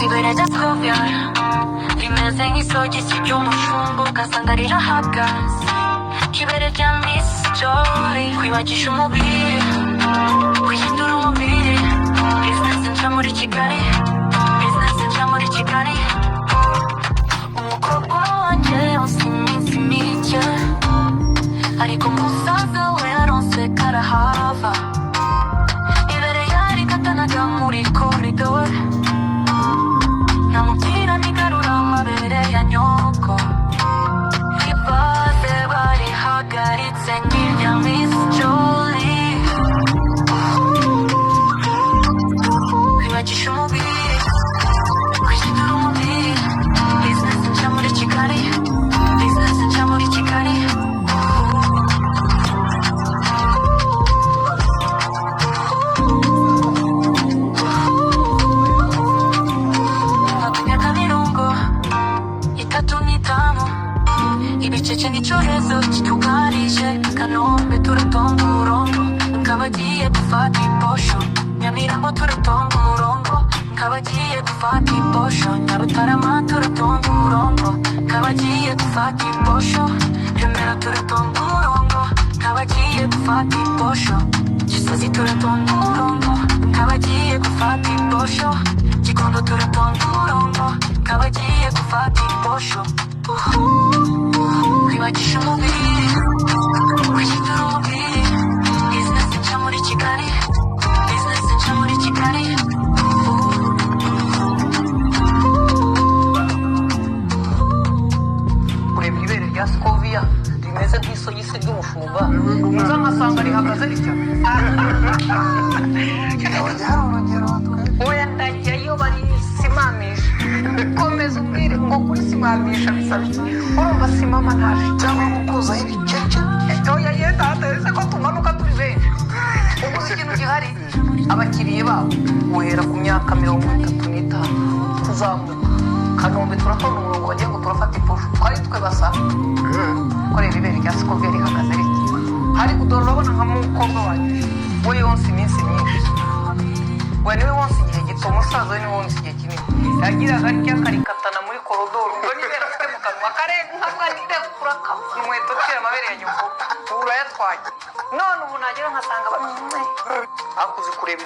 Figueira Scovia rimeze nk'isogisi ry'umushumba ugasanga rirahagaze kibere rya Miss Joy kwibagisha umubiri guhindura umubiri business nca muri Kigali business nca muri Kigali umukobwa wanjye yonse iminsi mike ariko umusaza we yaronse karahava ibere yari katanaga muri koridor namubwira nigarura amabere ya nyoko ibaze barihagaritse nk'irya Miss Joy kwibagisha umubiri guhindura umubiri business nca muri Kigali business nca muri Kigali ibicece n'icyorezo kitugarije Kanombe turatonda umurongo nkabagiye gufata iposho Nyamirambo turatonda umurongo nkabagiye gufata iposho Nyarutarama turatonda umurongo nkabagiye gufata iposho Remera turatonda umurongo nkabagiye gufata iposho Gisozi turatonda umurongo nkabagiye gufata iposho Gikondo turatonda umurongo nkabagiye gufata iposho kwibagisha umubiri guhindura umubiri business nca muri Kigali business nca muri Kigali ureba ibere rya Scovia rimeze nk'isogisi ry'umushumba muza nkasanga rihagaze ritya oya ndajyayo barisimamisha komeza umbwire ngo kurisimamisha bisaba iki urumva simama ntaje cyangwa gukuzaho ibicece oya yenda hataretse ko tumanuka turi benshi ubu si ikintu gihari abakiriye babo guhera ku myaka 35 kuzamuka Kanombe turatonda umurongo bagiye ngo turafata iposho twari twe basa korera ibere rya Scovia rihagaze riti hari kudora urabona nka mukobwa wanjye we yonse iminsi myinshi we niwe wonse igihe gito umusaza we niwe wonse igihe kinini yagiraga atya karikatana muri korodoro ubwo nibera afite mu kanwa karenga nka ndite kuraka inkweto tera amabere ya nyoko urayatwaye none ubu nagera nkasanga bamwe akuze kureba